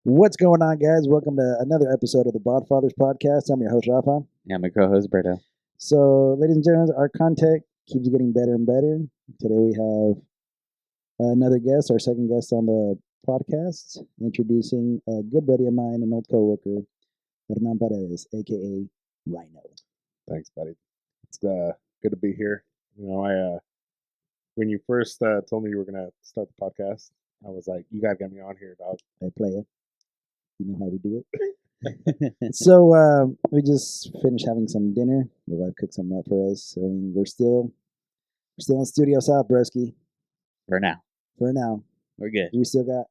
What's going on, guys? Welcome to another episode of the BodFathers podcast. I'm your host, Rafa. Yeah, my co-host Berto. So, ladies and gentlemen, our content keeps getting better and better. Today we have another guest, our second guest on the podcast, introducing a good buddy of mine, an old coworker, Hernan Paredes, aka Rhino. Thanks, buddy. It's good to be here. I when you first told me you were gonna start the podcast, I was like, "You gotta get me on here, dog." I play it. You know how we do it. So we just finished having some dinner. My wife cooked something up for us. So we're still in Studio South, broski. For now, For now, we're good. we still got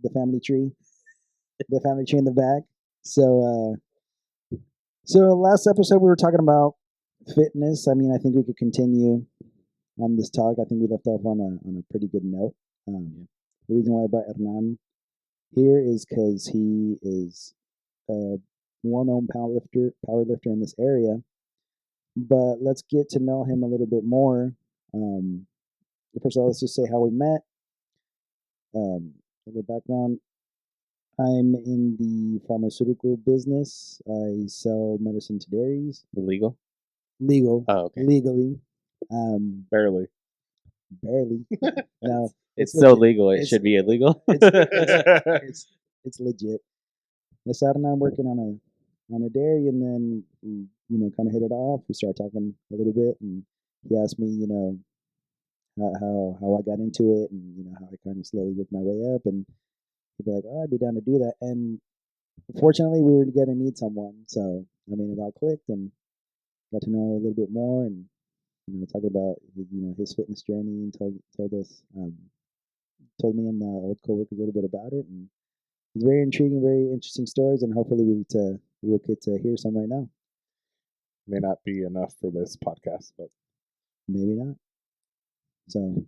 the family tree in the back. So last episode we were talking about fitness. I mean, I think we could continue on this talk. I think we left off on a pretty good note. The reason why I brought Hernan here is because he is a well-known powerlifter in this area. But let's get to know him a little bit more. First of all, let's just say how we met. A little background. I'm in the pharmaceutical business. I sell medicine to dairies. Legal? Legal. Oh, okay. Legally. Barely. Barely. No, It's so legit. legal, it It's- should be illegal. It's legit. Saturday and I'm working on a dairy, and then we kind of hit it off. We started talking a little bit, and he asked me how I got into it, and how I kind of slowly worked my way up, and he'd be like, "Oh, I'd be down to do that." And fortunately, we were gonna need someone, so I mean, it all clicked, and got to know a little bit more, and talking about his fitness journey, and told us told me and the old coworker a little bit about it, and it's very intriguing, very interesting stories, and hopefully we'll get to hear some right now. May not be enough for this podcast, but Maybe not. So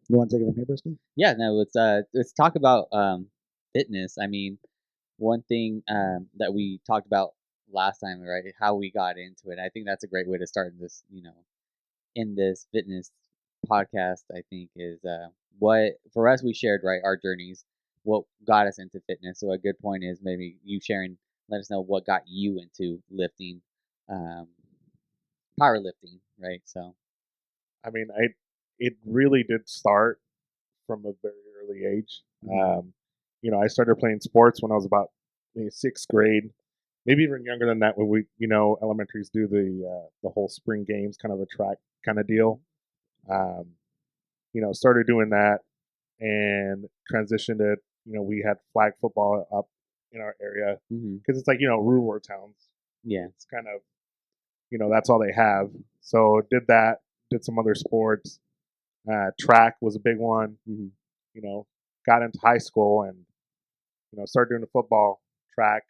you want to take it from here, Brisky? Yeah, no, let's talk about fitness. I mean, one thing that we talked about last time, right? How we got into it. I think that's a great way to start this, in this fitness podcast. I think is what for us we shared, right, our journeys, what got us into fitness. So a good point is maybe you sharing, let us know what got you into lifting, powerlifting, right? So I mean, it really did start from a very early age. I started playing sports when I was about maybe sixth grade, maybe even younger than that. When we, elementaries do the whole spring games, kind of a track kind of deal. Started doing that and transitioned it. We had flag football up in our area because it's like rural towns. yeah, It's kind of that's all they have. So did that. Did some other sports. Track was a big one. Got into high school and started doing the football track.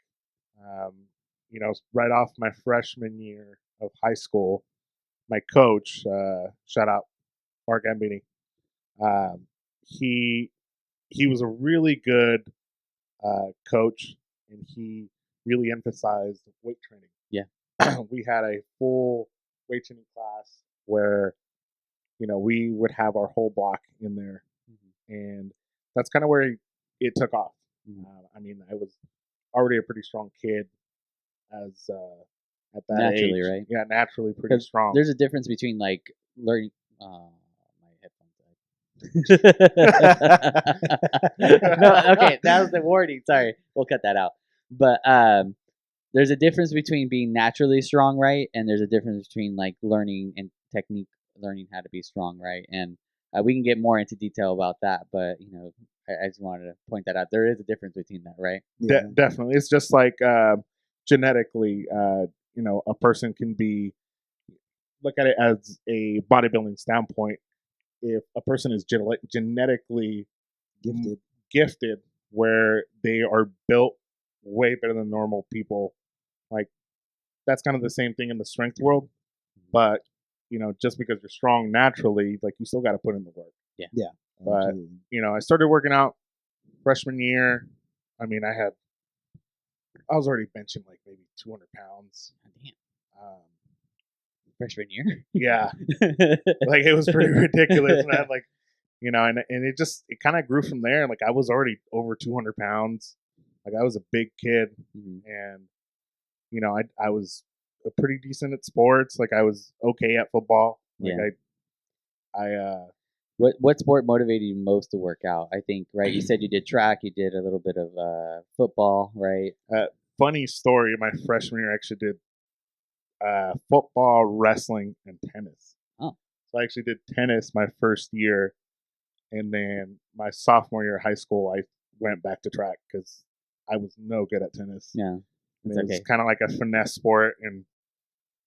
Right off my freshman year of high school, my coach, shout out Mark Ambini, he was a really good coach, and he really emphasized weight training. Yeah. We had a full weight training class where we would have our whole block in there, and that's kind of where it took off. I mean, I was already a pretty strong kid as at that naturally, age. right? Yeah, naturally pretty strong. There's a difference between like learning. My headphones died. No, okay, that was the warning. Sorry, we'll cut that out. But there's a difference between being naturally strong, right? And there's a difference between like learning and technique, learning how to be strong, right? And we can get more into detail about that, but I just wanted to point that out. There is a difference between that, right? Yeah. Definitely, it's just like genetically, a person can be, look at it as a bodybuilding standpoint. If a person is genetically gifted, where they are built way better than normal people, like that's kind of the same thing in the strength world. But just because you're strong naturally, like you still got to put in the work. Yeah. But Absolutely. I started working out freshman year. I mean, I was already benching like maybe 200 pounds. Damn. Freshman year. Yeah, like it was pretty ridiculous, man. Like and it kind of grew from there. Like I was already over 200 pounds. Like I was a big kid, and I was pretty decent at sports. Like I was okay at football. Like I What sport motivated you most to work out? I think, right? You said you did track, you did a little bit of football, right? funny story. My freshman year, I actually did football, wrestling, and tennis. Oh, So I actually did tennis my first year, and then my sophomore year of high school, I went back to track because I was no good at tennis. yeah, it's It was okay. kind of like a finesse sport, and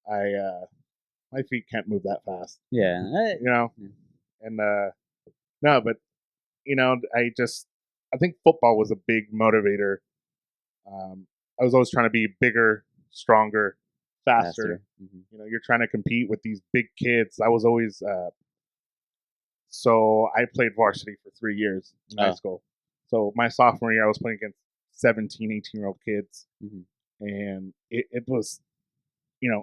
my feet can't move that fast. Yeah, And no, but I think football was a big motivator. I was always trying to be bigger, stronger, faster. You're trying to compete with these big kids. I was always so I played varsity for 3 years in high school. So my sophomore year, I was playing against 17, 18-year-old kids, and it was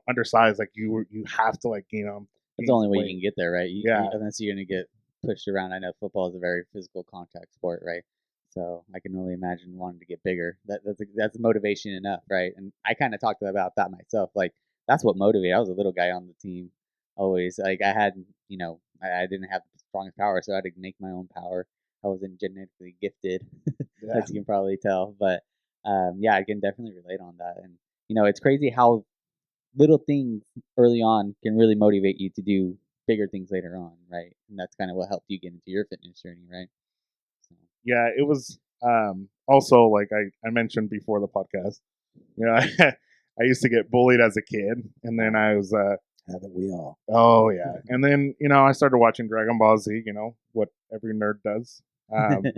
undersized. Like you have to That's the only way you can get there, right? Yeah. Unless you're gonna get pushed around. I know football is a very physical contact sport, right? So I can only imagine wanting to get bigger. That's motivation enough, right? And I kind of talked about that myself. Like that's what motivated. I was a little guy on the team, always. Like I had, I didn't have the strongest power, so I had to make my own power. I wasn't genetically gifted, as you can probably tell. But yeah, I can definitely relate on that. And it's crazy how little things early on can really motivate you to do bigger things later on, right? And that's kind of what helped you get into your fitness journey, right? So. Yeah, it was also like I mentioned before the podcast. I used to get bullied as a kid, and then I was haven't we all? Oh yeah, and then I started watching Dragon Ball Z. What every nerd does, and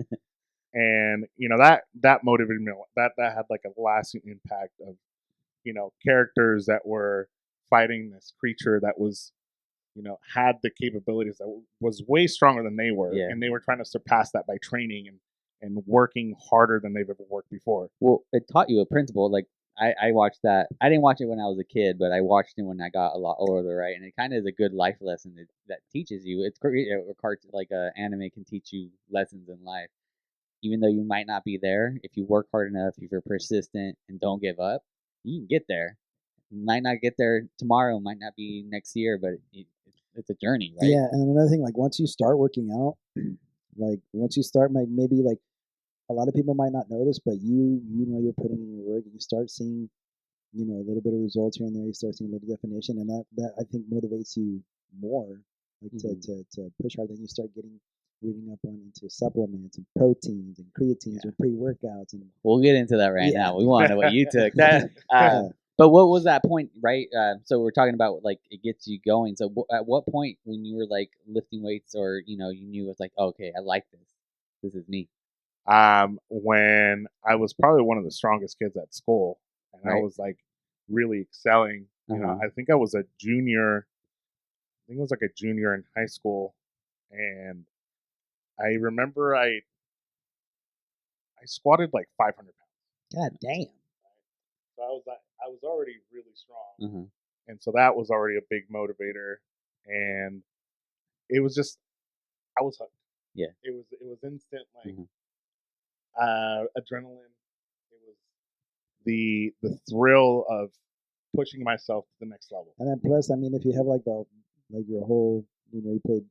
that motivated me. That had like a lasting impact of characters that were fighting this creature that was had the capabilities that was way stronger than they were, and they were trying to surpass that by training and working harder than they've ever worked before. Well, it taught you a principle. Like I watched that. I didn't watch it when I was a kid, but I watched it when I got a lot older, right? And it kind of is a good life lesson that teaches you. It's great. A cartoon like anime can teach you lessons in life, even though you might not be there. If you work hard enough, if you're persistent and don't give up, you can get there. You might not get there tomorrow, might not be next year, but it's a journey, right? Yeah, and another thing, like once you start working out, like once you start, maybe like a lot of people might not notice, but you're putting in your work, and you start seeing a little bit of results here and there. You start seeing a little definition, and that I think motivates you more, like to push hard. Then you start reading up on into supplements and proteins and creatines and pre-workouts, and we'll get into that right now. We want to know what you took. But what was that point, right? So we're talking about like it gets you going. So at what point when you were like lifting weights, or you knew it's like, okay, I like this. This is me. When I was probably one of the strongest kids at school, and I was like really excelling. I think I was a junior. I think it was like a junior in high school, and I remember I squatted like 500 pounds. God damn! So I was already really strong, and so that was already a big motivator, and it was just I was hooked. Yeah, it was instant like adrenaline. It was the thrill of pushing myself to the next level. And then plus, I mean, if you have like your whole, you played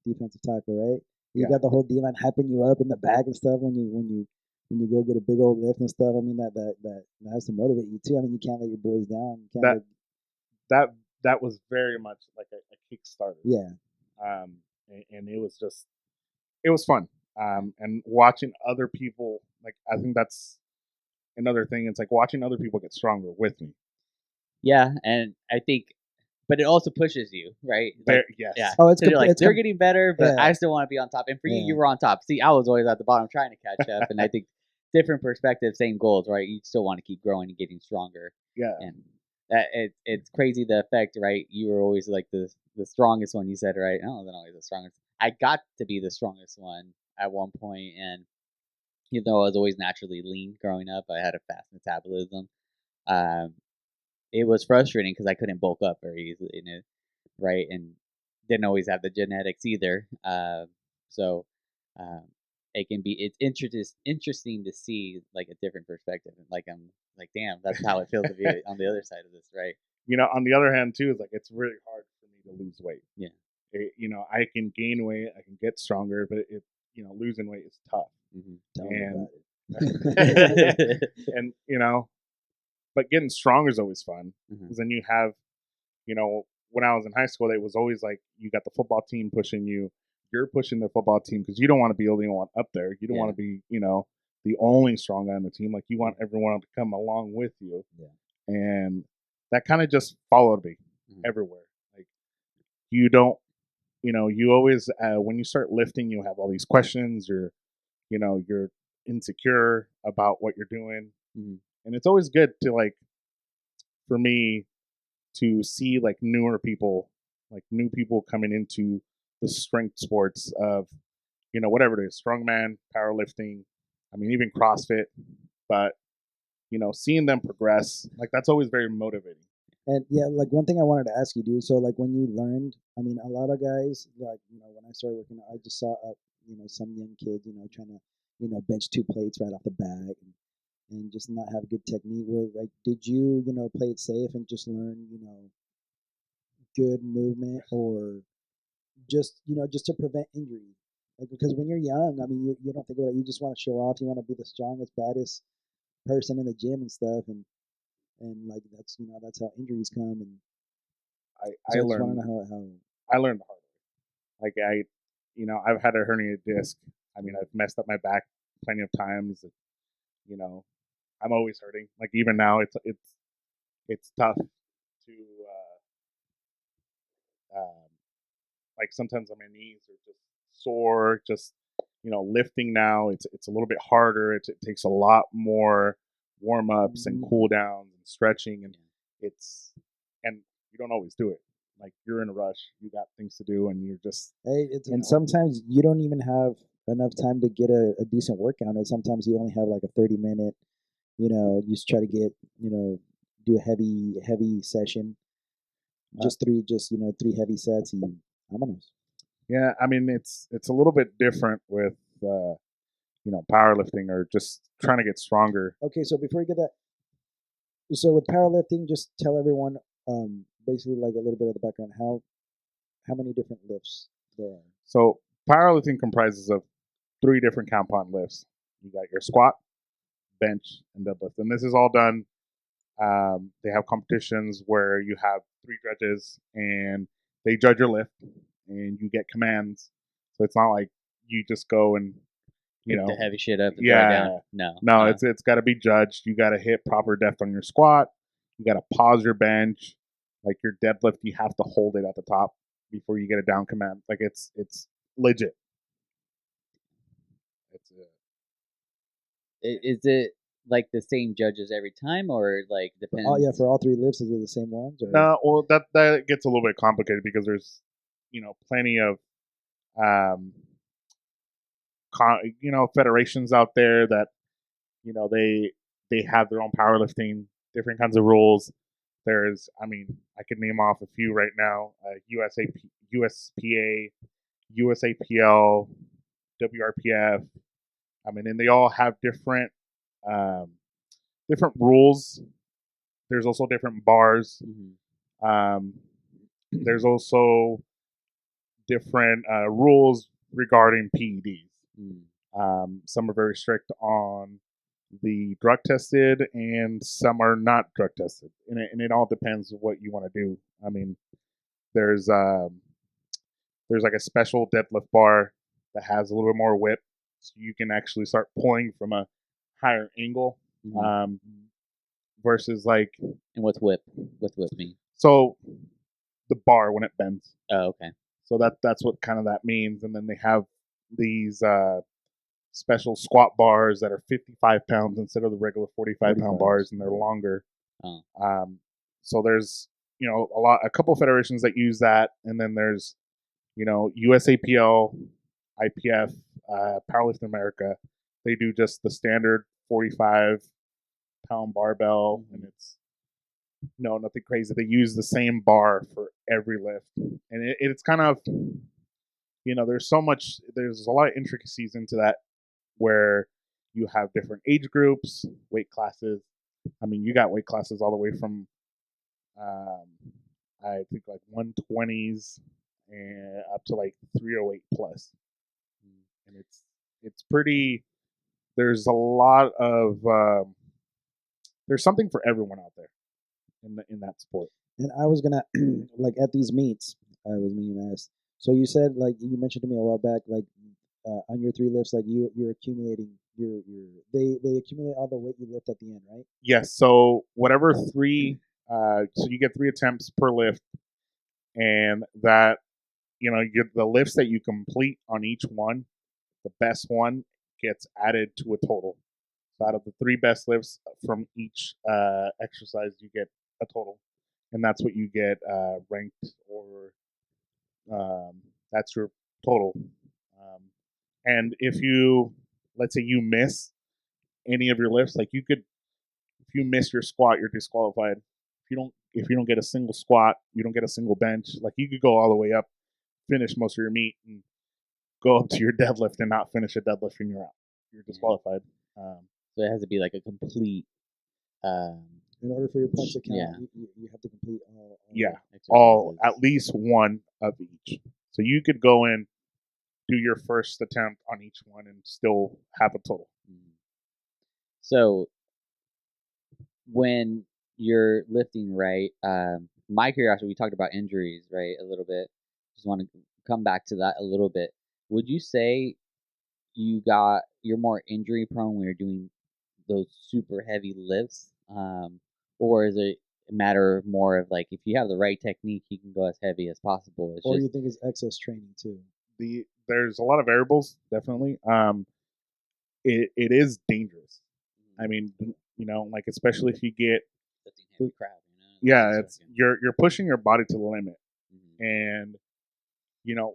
defensive tackle, right? You got the whole D line hyping you up in the back and stuff when you go get a big old lift and stuff. I mean, that has to motivate you too. I mean, you can't let your boys down. You can't that was very much like a Kickstarter. Yeah. And it was fun. And watching other people, like I think that's another thing. It's like watching other people get stronger with me. Yeah, and I think, but it also pushes you, right? Like, yes. Yeah. Oh, it's they're getting better, but I still want to be on top. And for you, Yeah. you were on top. See, I was always at the bottom trying to catch up, and I think different perspectives, same goals, right? You still want to keep growing and getting stronger. Yeah. And it's crazy the effect, right? You were always like the strongest one. You said, right? I wasn't always the strongest. I got to be the strongest one at one point, and even though I was always naturally lean growing up, I had a fast metabolism. It was frustrating because I couldn't bulk up very easily, right? And didn't always have the genetics either. So um, it's interesting to see like a different perspective. Like I'm like, damn, that's how it feels to be on the other side of this, right? On the other hand, too, is like it's really hard for me to lose weight. Yeah. I can gain weight, I can get stronger, but losing weight is tough. Mm-hmm. Tell me And about it. and but getting stronger is always fun Mm-hmm. because then you have, when I was in high school, it was always like you got the football team pushing you, you're pushing the football team because you don't want to be the only one up there. You don't want to be, the only strong guy on the team. Like you want everyone to come along with you. Yeah. And that kind of just followed me everywhere. Like you don't, you always when you start lifting, you have all these questions. You're insecure about what you're doing, and it's always good to for me to see newer people, new people coming into the strength sports of whatever it is, strongman, powerlifting. I mean, even CrossFit, but seeing them progress, that's always very motivating. And yeah, like one thing I wanted to ask you, dude. So like when you learned, I mean, a lot of guys, like when I started working, I just saw, some young kids, trying to, bench 2 plates right off the bat and just not have good technique. Where like, did you, play it safe and just learn, good movement or just, just to prevent injury? Like because when you're young, I mean, you don't think about it. You just want to show off. You want to be the strongest, baddest person in the gym and stuff, and like that's how injuries come. And I so I just learned want to know how. I learned the hard way. I've had a herniated disc. I mean, I've messed up my back plenty of times. You know, I'm always hurting. Like even now, it's tough to like sometimes on my knees are just sore. Just lifting now, it's a little bit harder. It takes a lot more warm ups and cool downs and stretching, and and you don't always do it. Like you're in a rush, you got things to do, and you're just and sometimes you don't even have enough time to get a decent workout. And sometimes you only have like a 30-minute. You just try to get do a heavy session. Just three heavy sets and vámonos. Yeah, I mean it's a little bit different with powerlifting or just trying to get stronger. Okay, so before we get that, so with powerlifting, just tell everyone basically like a little bit of the background. How many different lifts there are? So powerlifting comprises of 3 different compound lifts. You got your squat, bench, and deadlift, and this is all done. They have competitions where you have 3 judges, and they judge your lift, and you get commands. So it's not like you just go and pick the heavy shit up and throw it down. No, it's got to be judged. You got to hit proper depth on your squat. You got to pause your bench. Like your deadlift, you have to hold it at the top before you get a down command. Like it's legit. Is it like the same judges every time, or like depends? Oh yeah, for all 3 lifts, is it the same ones? Or? No, well that gets a little bit complicated because there's plenty of federations out there that they have their own powerlifting, different kinds of rules. There's, I mean, I could name off a few right now: USPA, USAPL, WRPF. I mean, and they all have um, different rules. There's also different bars. There's also different rules regarding PEDs. Some are very strict on the drug tested, and some are not drug tested, and it all depends on what you want to do. I mean, there's like a special deadlift bar that has a little bit more whip, so you can actually start pulling from a higher angle. Versus like, and what's whip? What's whip mean? So the bar when it bends. Oh, okay. So that's what kind of that means. And then they have these special squat bars that are 55 pounds instead of the regular 45-pound bars, and they're longer. Oh. So there's a couple federations that use that, and then there's USAPL, IPF, Powerlifting America. They do just the standard 45-pound barbell, and No, nothing crazy. They use the same bar for every lift, and it's kind of, there's a lot of intricacies into that, where you have different age groups, weight classes. I mean, you got weight classes all the way from, um, I think like 120s and up to like 308 plus, and it's pretty. There's a lot of there's something for everyone out there in that sport. And I was gonna like at these meets, I was meaning to ask. So you said like you mentioned to me a while back, like on your 3 lifts, like you're accumulating they accumulate all the weight you lift at the end, right? Yes. So whatever three, so you get 3 attempts per lift, and that the lifts that you complete on each one, the best one gets added to a total. So out of the 3 best lifts from each exercise, you get a total, and that's what you get ranked, or that's your total. And if let's say you miss any of your lifts, like if you miss your squat, you're disqualified. If you don't get a single squat, you don't get a single bench. Like you could go all the way up, finish most of your meet, and go up to your deadlift and not finish a deadlift, and you're out. You're disqualified. So it has to be like a complete. In order for your points to count, Yeah. you have to complete all at least one of each. So you could go in, do your first attempt on each one, and still have a total. So when you're lifting, right? My curiosity, we talked about injuries, right? A little bit. Just want to come back to that a little bit. Would you say you're more injury prone when you're doing those super heavy lifts, or is it a matter more of like if you have the right technique, you can go as heavy as possible? Or you think it's excess training too? There's a lot of variables, definitely. It is dangerous. I mean, like especially if you get heavy crap, yeah, it's you're pushing your body to the limit, and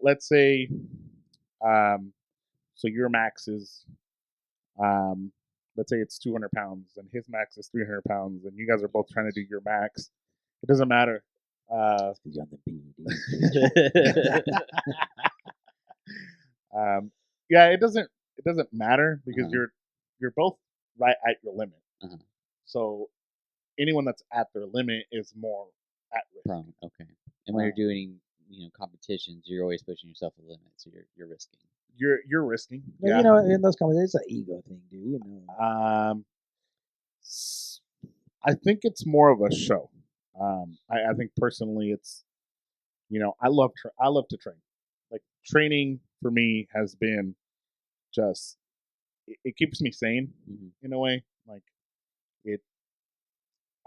let's say, so your max is, let's say it's 200 pounds, and his max is 300 pounds, and you guys are both trying to do your max. It doesn't matter. You're on the Yeah, it doesn't matter because you're both right at your limit. So anyone that's at their limit is more at risk. Prone, okay. And when you're doing competitions, you're always pushing yourself to the limit, so you're risking. You're risking. No, Yeah. in those competitions, it's an ego thing, dude. I think it's more of a show. I think personally, it's I love to train. Like training for me has been just it keeps me sane in a way. Like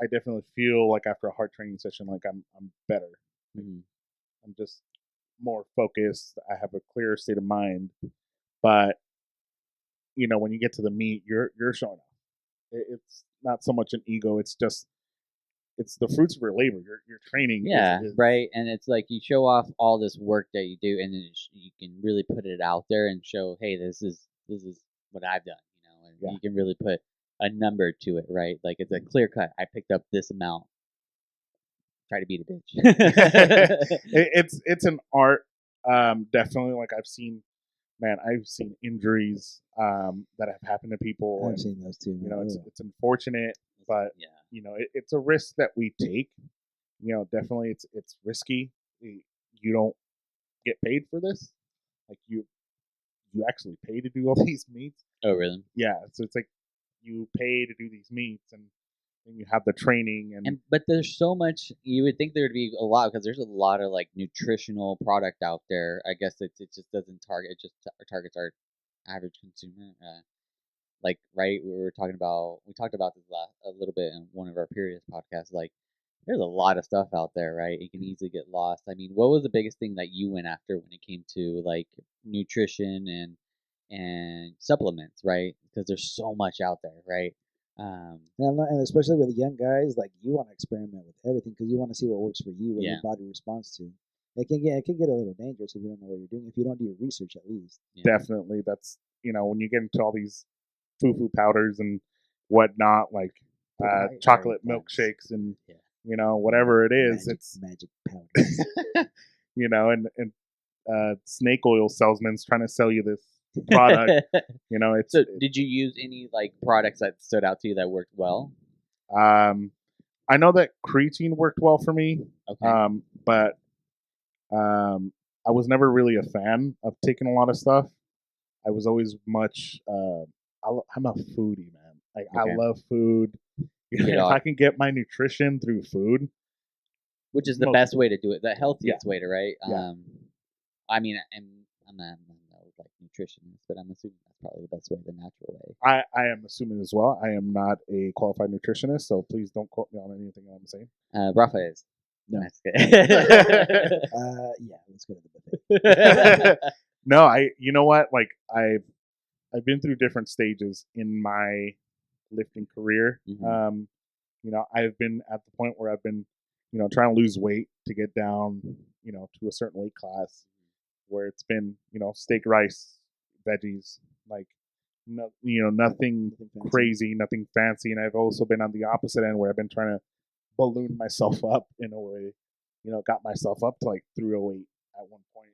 I definitely feel like after a hard training session, like I'm better. I'm just more focused. I have a clearer state of mind. But when you get to the meet, you're showing off. It's not so much an ego. It's just it's the fruits of your labor. Your training. Yeah, right. And it's like you show off all this work that you do, and then you can really put it out there and show, hey, this is what I've done. And you can really put a number to it, right? Like it's a clear cut. I picked up this amount. Try to beat a bitch. It's an art. Definitely. Like I've seen injuries that have happened to people. I've seen those too. It's unfortunate, but it's a risk that we take. Definitely it's risky. You don't get paid for this. Like you actually pay to do all these meets. Oh, really? Yeah. So it's like you pay to do these meets, and you have the training, but there's so much. You would think there would be a lot because there's a lot of like nutritional product out there. I guess it just doesn't target. It just targets our average consumer. Like right, we talked about this a little bit in one of our previous podcasts. Like there's a lot of stuff out there, right? You can easily get lost. I mean, what was the biggest thing that you went after when it came to like nutrition and supplements, right? Because there's so much out there, right? And especially with young guys, like you want to experiment with everything because you want to see what works for you, what your body responds to. It can get a little dangerous if you don't know what you're doing. If you don't do your research, at least. Definitely, that's when you get into all these foo powders and whatnot, like chocolate milkshakes and whatever it is, it's magic powder. and snake oil salesman's trying to sell you this product. It's So, did you use any like products that stood out to you that worked well? I know that creatine worked well for me. Okay. But I was never really a fan of taking a lot of stuff. I was always much. I'm a foodie, man. Like Okay. I love food. If I can get my nutrition through food, which is the best way to do it, the healthiest way to, right? Yeah. I mean, I'm no like nutritionist, but I'm assuming that's probably the best way, the natural way. I am assuming as well. I am not a qualified nutritionist, so please don't quote me on anything I'm saying. Rafa is. No. Yeah, let's go to the buffet. No, you know what? Like I've been through different stages in my lifting career. Mhm. I've been at the point where I've been, trying to lose weight to get down, to a certain weight class, where it's been, steak, rice, veggies, like, nothing crazy, nothing fancy. And I've also been on the opposite end where I've been trying to balloon myself up in a way, got myself up to like 308 at one point,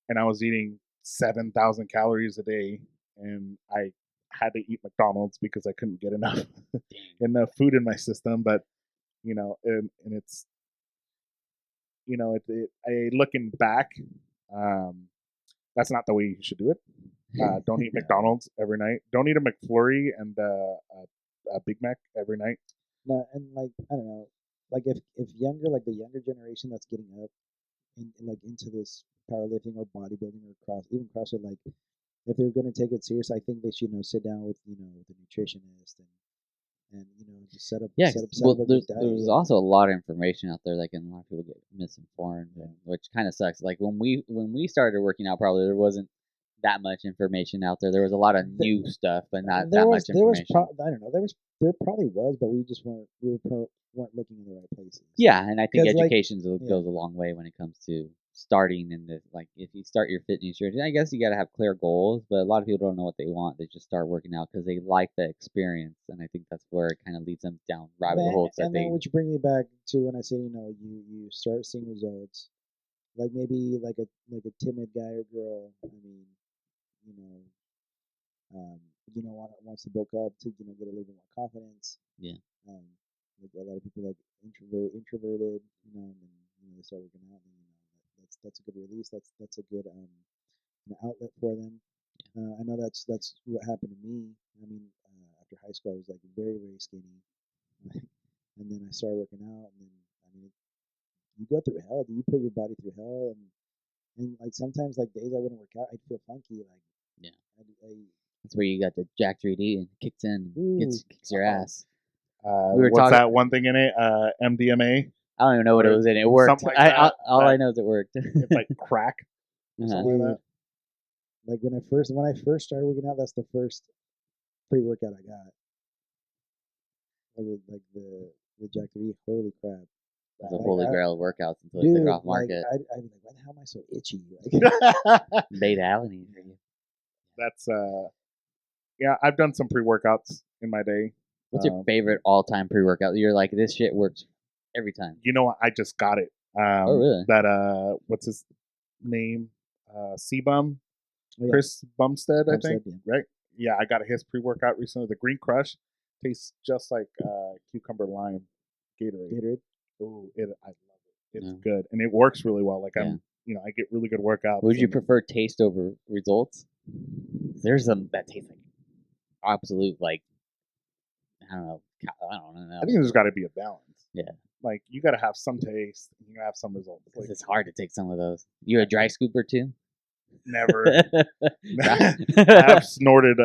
and I was eating 7,000 calories a day, and I had to eat McDonald's because I couldn't get enough food in my system. But and it's looking back, that's not the way you should do it. Don't eat McDonald's every night. Don't eat a McFlurry and a Big Mac every night. No, and like I don't know, like if younger, like the younger generation that's getting up like into this powerlifting or bodybuilding or even CrossFit, like if they're going to take it serious, I think they should sit down with with a nutritionist and just set up a good diet. There's also a lot of information out there, like, and a lot of people get misinformed, which kind of sucks. Like when we started working out, probably there wasn't that much information out there. There was a lot of new stuff, but not that much information. I don't know. There probably was, but we just weren't looking in the right places. Yeah, and I think education goes a long way when it comes to starting in the, like, if you start your fitness journey, I guess you got to have clear goals, but a lot of people don't know what they want. They just start working out because they like the experience, and I think that's where it kind of leads them down rabbit holes. And then which brings me back to when I say you start seeing results, like maybe like a timid guy or girl. I mean, wants to bulk up to get a little bit more confidence. Yeah. Like a lot of people like introverted, and then they start working out, and that's a good release. That's a good outlet for them. I know that's what happened to me. I mean, after high school, I was like very very skinny, and then I started working out, and then I mean, you go through hell. You put your body through hell, and like sometimes like days I wouldn't work out, I'd feel funky. Like that's where you got the Jack 3D and kicks in, kicks your ass. What's that one thing in it? MDMA. I don't even know what it was in. It worked. Like all I know is it worked. It's like crack. Something like that. Like when I first started working out, that's the first pre-workout I got. Like the Jack 3D. Holy crap! That's a holy grail of workouts until they took it off market. I'd be like, why the hell am I so itchy? Beta alanine for you. That's yeah. I've done some pre-workouts in my day. What's your favorite all-time pre-workout? You're like, this shit works every time. You know what? I just got it. Oh really? That what's his name? C-Bum. Chris Bumstead, I think. Yeah. Right? Yeah, I got his pre-workout recently. The Green Crush tastes just like cucumber lime Gatorade. Oh, I love it. It's good, and it works really well. Like I get really good workouts. Would you prefer taste over results? There's some that taste like absolute, like, I don't know. I think there's got to be a balance. Yeah. Like you got to have some taste, and you got to have some results. Like, it's hard to take some of those. You a dry scooper too? Never. I have snorted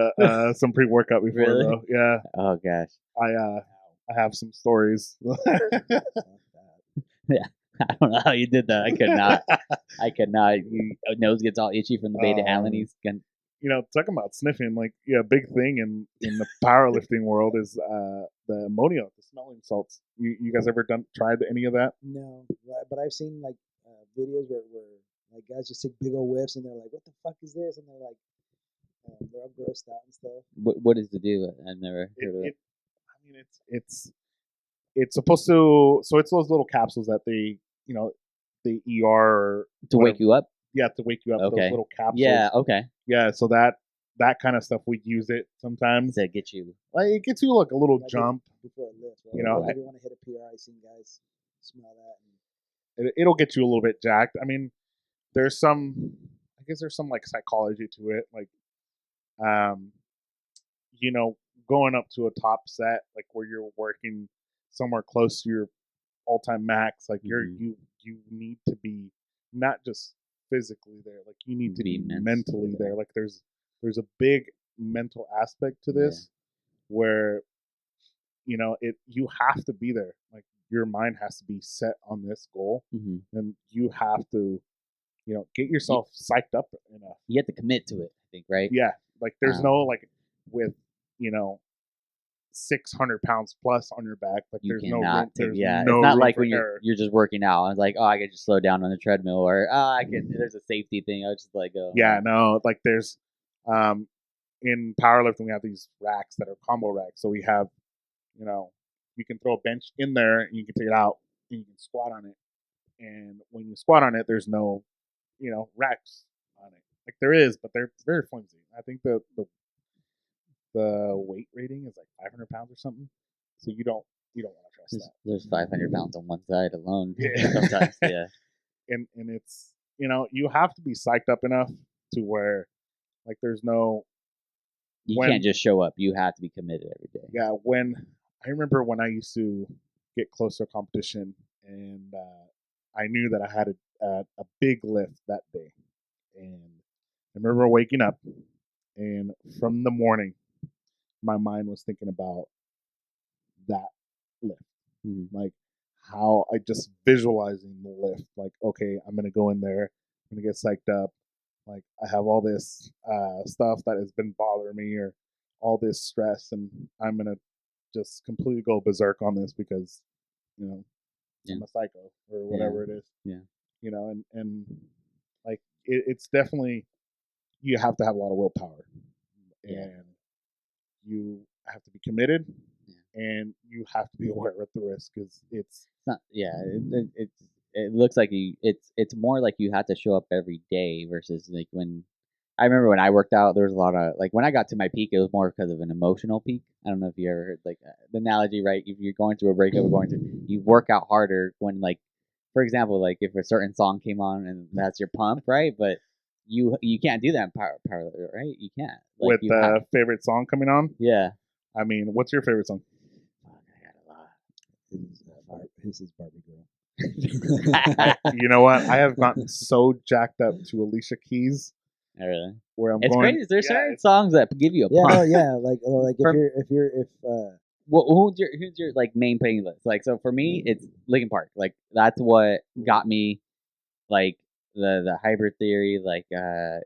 some pre-workout before, really? though. Yeah. Oh gosh. I have some stories. Yeah. I don't know how you did that. I could not. Your nose gets all itchy from the beta alanine. Talking about sniffing, like big thing in the powerlifting world is the ammonia, the smelling salts. You guys ever tried any of that? No, but I've seen like videos where like guys just take big old whiffs and they're like, "What the fuck is this?" And they're like, they're all grossed out and stuff. What is the deal? I've never heard of it. I mean, it's it's supposed to. So it's those little capsules that they, the ER or To whatever, wake you up. yeah, to wake you up. Okay. Those little capsules. Yeah. Okay. Yeah. So that kind of stuff we use it sometimes. To get you. Like it gets you like a little Like jump. before a lift. Right? You know, if you want to hit a PRI scene, guys, smell that. it'll get you a little bit jacked. I mean, there's some. I guess there's some like psychology to it. Like, um, going up to a top set, like where you're working somewhere close to your all-time max, like you need to be not just physically there, like you need to be mentally there. Like there's a big mental aspect to this where you have to be there. Like your mind has to be set on this goal, and you have to get yourself psyched up enough. You have to commit to it, I think, right? Yeah, like there's no like with 600 pounds plus on your back. Like there's no room. There's no it's not room like for when error. you're just working out. It's like, oh, I can just slow down on the treadmill, or I can. There's a safety thing. I'll just let go. Yeah, no, like there's in powerlifting we have these racks that are combo racks. So we have you can throw a bench in there and you can take it out and you can squat on it. And when you squat on it, there's no racks on it. Like there is, but they're very flimsy. I think the weight rating is like 500 pounds or something. So you don't want to trust that. There's 500 pounds on one side alone. Yeah. Sometimes, yeah. And it's you have to be psyched up enough to where like there's no. You can't just show up. You have to be committed every day. Yeah, I remember when I used to get close to a competition and I knew that I had a big lift that day, and I remember waking up and from the morning my mind was thinking about that lift. Like how I just visualizing the lift. Like, okay, I'm gonna go in there, I'm gonna get psyched up. Like I have all this stuff that has been bothering me or all this stress, and I'm gonna just completely go berserk on this because I'm a psycho or whatever it is. Yeah. And like it's definitely you have to have a lot of willpower, and you have to be committed, and you have to be aware of the risk because it's not. Yeah, it looks like it's more like you have to show up every day versus like when. I remember when I worked out, there was a lot of like when I got to my peak, it was more because of an emotional peak. I don't know if you ever heard like the analogy, right? If you're going through a breakup, you work out harder when like, for example, like if a certain song came on and that's your pump, right? But you can't do that in power, right? You can't. Like, with the favorite song coming on. Yeah. I mean, what's your favorite song? Oh, I got a lot. His is Barbie Girl. You know what? I have gotten so jacked up to Alicia Keys. Oh, really? Where I'm it's going. Crazy. There's certain songs that give you a pump. Like if well, who's your like main playlist? Like, so for me, it's Linkin Park. Like that's what got me, like the hybrid theory. Like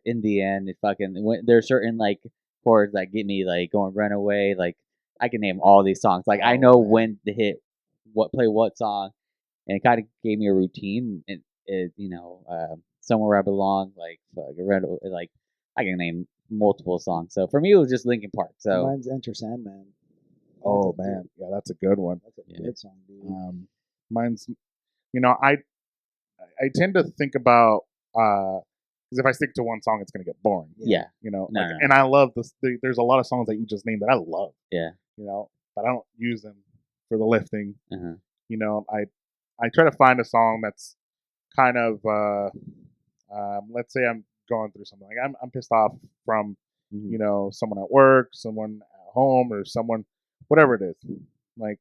in the end, it fucking there's certain like chords that get me like going Runaway. Like I can name all these songs. Like I know when to hit play what song, and it kind of gave me a routine. And it Somewhere I Belong, like I can name multiple songs. So for me, it was just Linkin Park. So mine's Enter Sandman. Oh man, yeah, that's a good one. That's a good song, dude. Mine's, I tend to think about because if I stick to one song, it's gonna get boring. Yeah. And I love this. There's a lot of songs that you just named that I love. Yeah. But I don't use them for the lifting. I try to find a song that's kind of let's say I'm going through something like I'm pissed off from someone at work, someone at home, or someone whatever it is. Like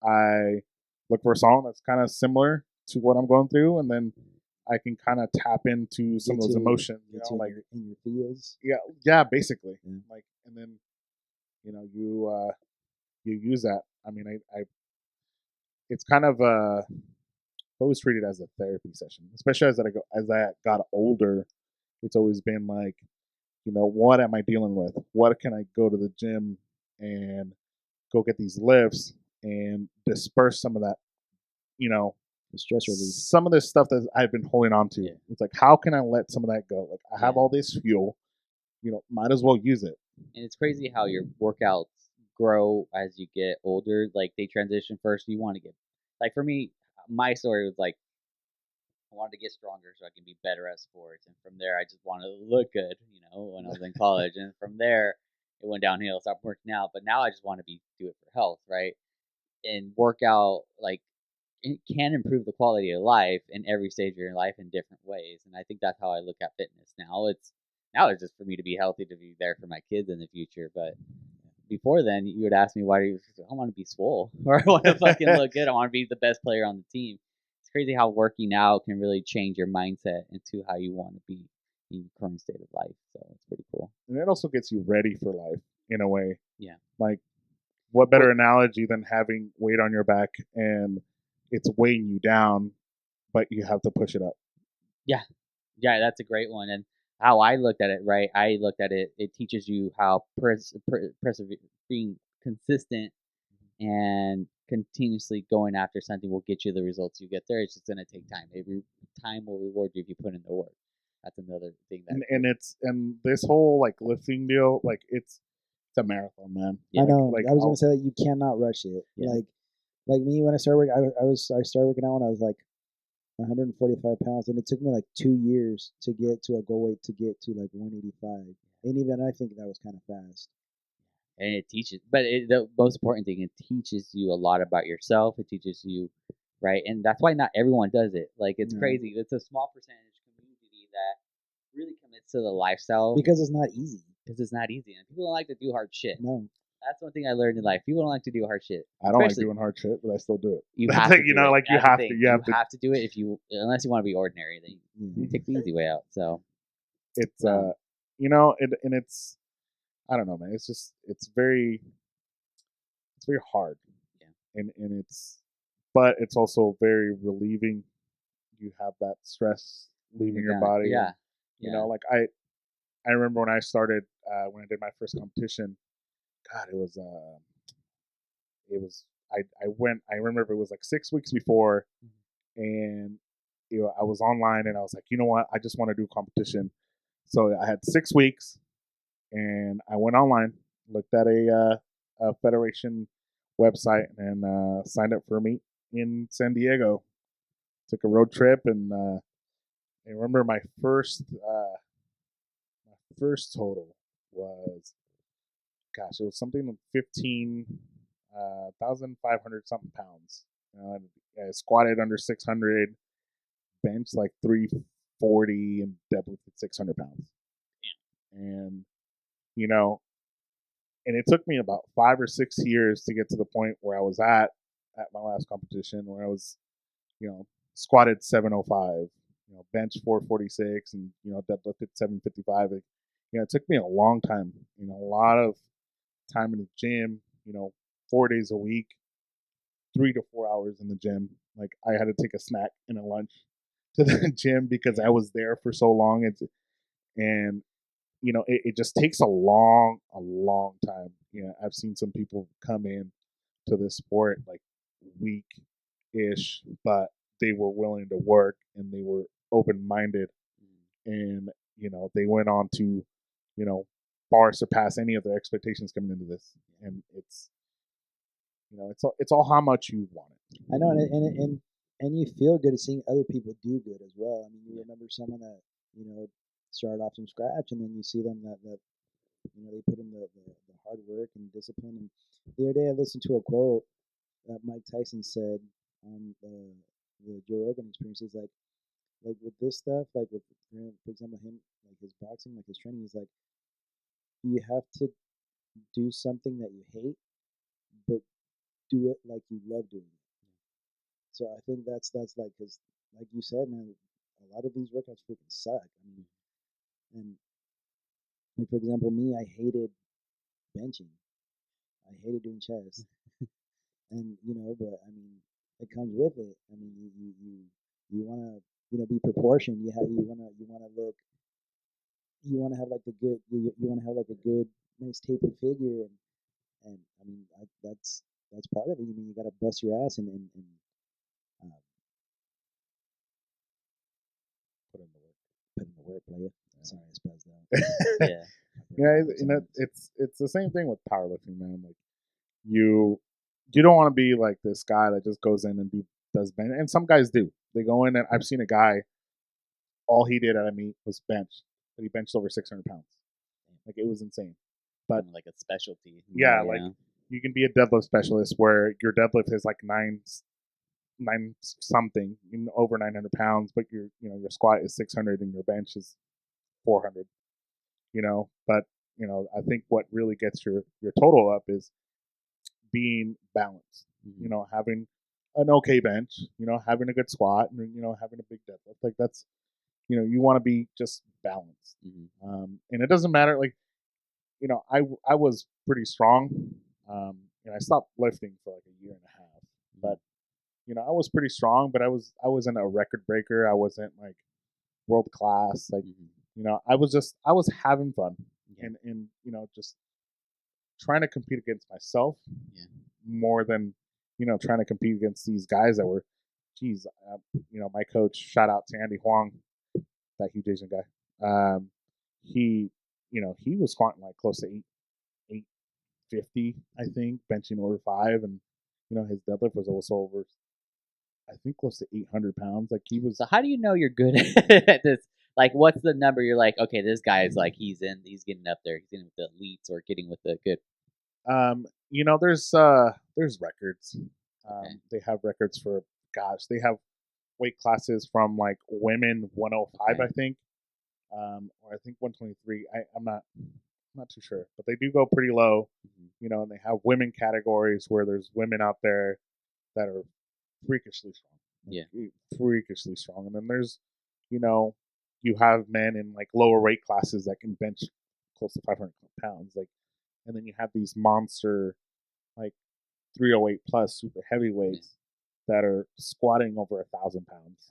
I look for a song that's kind of similar to what I'm going through, and then I can kind of tap into some of those emotions, like in your feels. Yeah, basically. Like, and then you use that. I mean, I it's kind of always treated as a therapy session, especially as I got older. It's always been like, what am I dealing with? What can I go to the gym and go get these lifts and disperse some of that, the stress relief, some of this stuff that I've been holding on to. It's like, how can I let some of that go? Like I have all this fuel, might as well use it. And it's crazy how your workouts grow as you get older. Like they transition first. You want to get like for me, my story was like I wanted to get stronger so I can be better at sports, and from there I just wanted to look good. When I was in college, and from there it went downhill. Stopped working out, but now I just want to do it for health, right? And workout like it can improve the quality of life in every stage of your life in different ways. And I think that's how I look at fitness now. It's just for me to be healthy, to be there for my kids in the future. But before then, you would ask me why do you? I want to be swole, or I want to fucking look good. I want to be the best player on the team. It's crazy how working out can really change your mindset into how you want to be in your current state of life. So it's pretty cool. And it also gets you ready for life in a way. Yeah. Like, what better analogy than having weight on your back and it's weighing you down, but you have to push it up. Yeah, that's a great one. And how I looked at it, right? I looked at it. It teaches you how being consistent and continuously going after something will get you the results you get there. It's just gonna take time. Maybe time will reward you if you put in the work. That's another thing that. And this whole like lifting deal, like it's a marathon, man. I know. Like, I was gonna say that you cannot rush it. Yeah. Like me when I started working, I started working out when I was like 145 pounds, and it took me like 2 years to get to a goal weight to get to like 185. And even I think that was kind of fast. And it teaches, but the most important thing, it teaches you a lot about yourself. It teaches you, right? And that's why not everyone does it. Like it's crazy. It's a small percentage community that really commits to the lifestyle because it's not easy. Because it's not easy, and people don't like to do hard shit. No. That's one thing I learned in life. People don't like to do hard shit. I don't like doing hard shit, but I still do it. You have to, you know, like you have to. You have to do it unless you want to be ordinary. Then you take the easy way out. So it's and it's I don't know, man. It's very hard. Yeah. And but it's also very relieving. You have that stress leaving your body. Yeah. And, you know, like I remember when I started when I did my first competition. God, it was I remember it was like 6 weeks before, and I was online and I was like, you know what, I just want to do competition. So I had 6 weeks, and I went online, looked at a federation website, and signed up for a meet in San Diego. Took a road trip, and I remember my first total was, gosh, it was something like 15,500 something pounds. I squatted under 600, benched like 340, and deadlifted 600 pounds. And and it took me about 5 or 6 years to get to the point where I was at my last competition, where I was, squatted 705, bench 446, and deadlifted 755. It took me a long time, a lot of time in the gym, 4 days a week, 3 to 4 hours in the gym. Like I had to take a snack and a lunch to the gym because I was there for so long. And it just takes a long time. I've seen some people come in to this sport like weak-ish, but they were willing to work and they were open-minded, and they went on to far surpass any of their expectations coming into this. And it's all how much you want it. I know, and you feel good at seeing other people do good as well. I mean, you remember someone that started off from scratch, and then you see them that they put in the hard work and discipline. And the other day, I listened to a quote that Mike Tyson said on the Joe Rogan Experience. He's like with this stuff, like with, for example, him, like his boxing, like his training, is like you have to do something that you hate, but do it like you love doing it. So I think that's like, because like you said, man, a lot of these workouts freaking suck. I mean, and like for example, me, I hated benching. I hated doing chest, and but I mean, it comes with it. I mean, you want to be proportioned. You want to look. You want to have like the good. You want to have like a good, nice tapered figure, and I mean that's part of it. You mean you got to bust your ass and uh, put in the work. Put in the work, player. Yeah. Sorry, I spazzed out. Yeah, it's the same thing with powerlifting, man. Like you don't want to be like this guy that just goes in and does bench. And some guys do. They go in and I've seen a guy, all he did at a meet was bench, but he benched over 600 pounds. Like it was insane. But like a specialty. yeah, like you can be a deadlift specialist where your deadlift is like nine something, over 900 pounds, but your your squat is 600 and your bench is 400. But I think what really gets your total up is being balanced. Having an okay bench, having a good squat, and having a big deadlift. Like that's you want to be just balanced. And it doesn't matter. Like I was pretty strong, and I stopped lifting for like a year and a half. But I was pretty strong, but I wasn't a record breaker. I wasn't like world class. Like I was having fun, and just trying to compete against myself more than trying to compete against these guys that were, geez, my coach, shout out to Andy Huang, that huge Asian guy. He he was squatting like close to 850, I think, benching over 5, and his deadlift was also over, I think, close to 800 pounds. Like he was. So how do you know you're good at this? Like, what's the number? You're like, okay, this guy is like, he's getting up there. He's getting with the elites or getting with the good. There's records. Okay. They have records for, gosh, they have weight classes from like women 105, I think, or I think 123. I'm not too sure, but they do go pretty low. And they have women categories where there's women out there that are freakishly strong. Freakishly strong. And then there's, you have men in like lower weight classes that can bench close to 500 pounds. Like, and then you have these monster, like 308 plus super heavyweights that are squatting over 1,000 pounds.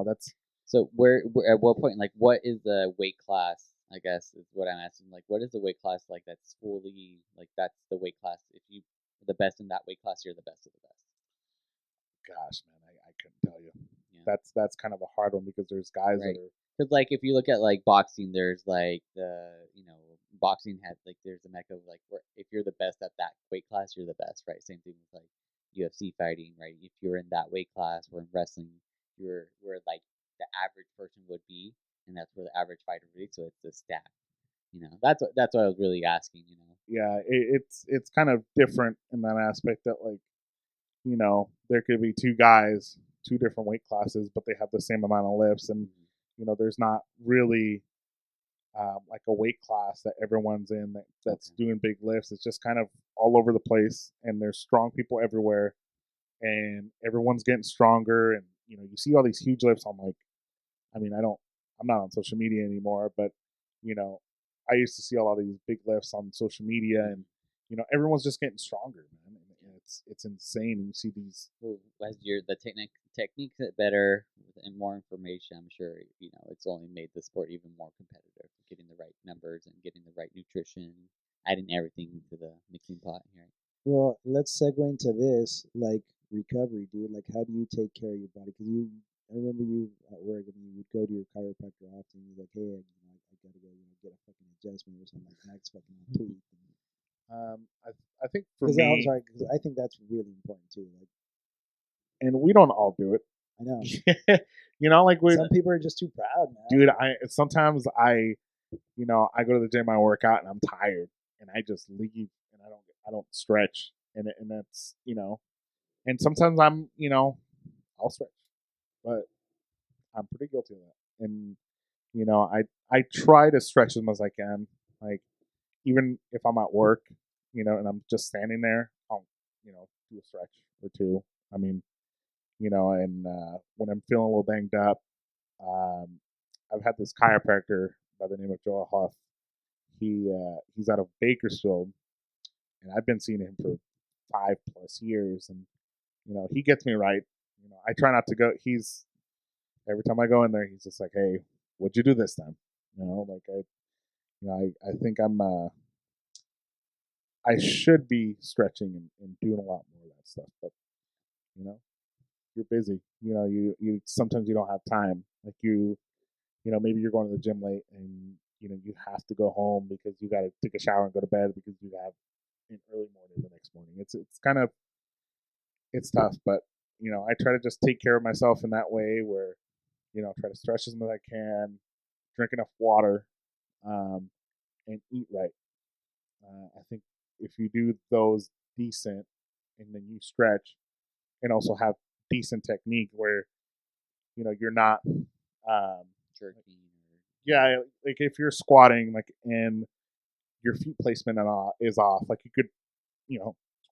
That's. So where at what point, like, what is the weight class? I guess is what I'm asking. Like, what is the weight class like that's fully like that's the weight class? If you are the best in that weight class, you're the best of the best. Gosh, man, I couldn't tell you. That's kind of a hard one because there's guys that are. Because like if you look at like boxing, there's like the boxing has like there's a mecca of like where if you're the best at that weight class, you're the best, right? Same thing with like UFC fighting, right? If you're in that weight class, or in wrestling, you're where like the average person would be, and that's where the average fighter would be. So it's a stat. That's what I was really asking. Yeah, it's kind of different in that aspect that like there could be two guys, two different weight classes, but they have the same amount of lifts, and there's not really like a weight class that everyone's in that's doing big lifts. It's just kind of all over the place, and there's strong people everywhere, and everyone's getting stronger, and you see all these huge lifts on, like, I mean, I'm not on social media anymore, but I used to see a lot of these big lifts on social media, and everyone's just getting stronger, man. And it's insane. And you see these. Well, as the techniques get better and more information, I'm sure it's only made the sport even more competitive. Getting the right numbers and getting the right nutrition, adding everything to the mixing pot here. Well, let's segue into this, like recovery, dude. Like, how do you take care of your body? Because I remember you at work, and you would go to your chiropractor often. You're like, hey, I gotta go, get a fucking adjustment or something. Like next fucking tweet. I think for me, I'm sorry, because I think that's really important too. Like, and we don't all do it. I know. Like some people are just too proud, man. Dude, sometimes I go to the gym, I work out, and I'm tired, and I just leave, and I don't stretch, and that's and sometimes I'll stretch, but I'm pretty guilty of that, and I try to stretch as much as I can, like even if I'm at work, and I'm just standing there, I'll do a stretch or two. I mean, and when I'm feeling a little banged up, I've had this chiropractor by the name of Joel Huff. He's out of Bakersfield, and I've been seeing him for 5+ years, and he gets me right. I try not to go. Every time I go in there, he's just like, "Hey, what'd you do this time?" Like I think I should be stretching and doing a lot more of that stuff, but you're busy. You sometimes you don't have time. Like maybe you're going to the gym late, and you have to go home because you got to take a shower and go to bed because you have in early morning the next morning. It's kind of it's tough, but I try to just take care of myself in that way where try to stretch as much as I can, drink enough water, um, and eat right. I think if you do those decent and then you stretch and also have decent technique where you're not Jerking. yeah, like if you're squatting like and your feet placement is off, like you could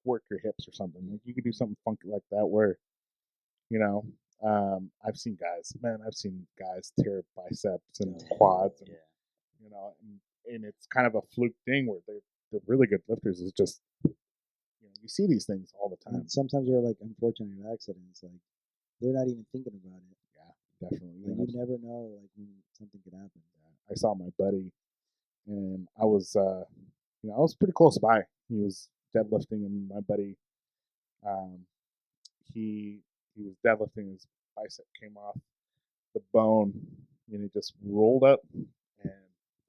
work your hips or something, like you could do something funky like that where you know I've seen guys tear biceps and quads and and it's kind of a fluke thing where they're really good lifters. It's just you see these things all the time. And sometimes they're like unfortunate accidents. Like they're not even thinking about it. Yeah, definitely. Like, you never know like when something could happen. I saw my buddy, and I was I was pretty close by. He was deadlifting, and my buddy, um, he was deadlifting. His bicep came off the bone, and it just rolled up, and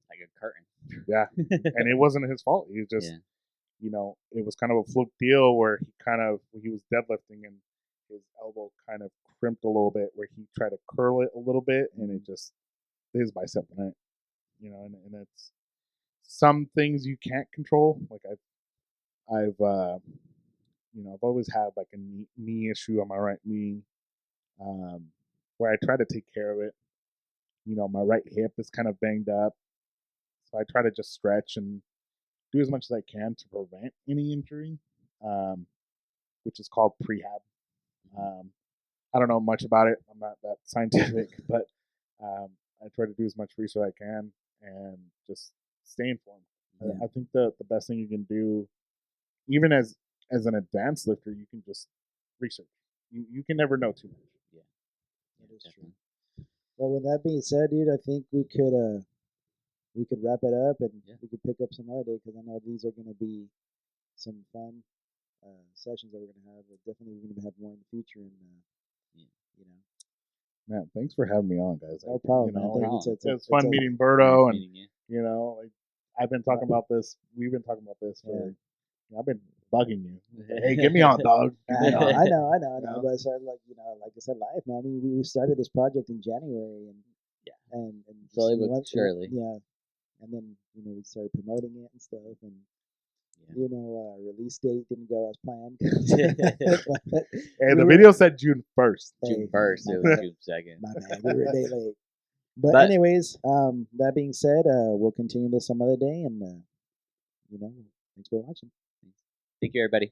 Like a curtain. yeah, and it wasn't his fault. He was just it was kind of a fluke deal where he was deadlifting and his elbow kind of crimped a little bit where he tried to curl it a little bit and it just his bicep went, and it's some things you can't control. Like I've I've always had like a knee issue on my right knee, where I try to take care of it. My right hip is kind of banged up, so I try to just stretch and do as much as I can to prevent any injury, which is called prehab. I don't know much about it. I'm not that scientific, but I try to do as much research as I can and just stay informed. Yeah. I think the best thing you can do, even as an advanced lifter, you can just research. You can never know too much. Yeah, that is true. Well, with that being said, dude, I think we could wrap it up and we could pick up some other day because I know these are going to be some fun sessions that we're going to have. But definitely, we're going to have more in the future, and Man, thanks for having me on, guys. No problem. It's fun meeting Berto, and you. Like I've been talking about this. We've been talking about this for. I've been bugging you. Hey, get me on, dog. I know. But so like I said, life, man. I mean, we started this project in January, and slowly but surely, and then we started promoting it and stuff, and release date didn't go as planned. Hey, the video said June 1st. June 1st. It was June 2nd. My bad. We were a day late. But anyways, that being said, we'll continue this some other day, and thanks for watching. Thank you, everybody.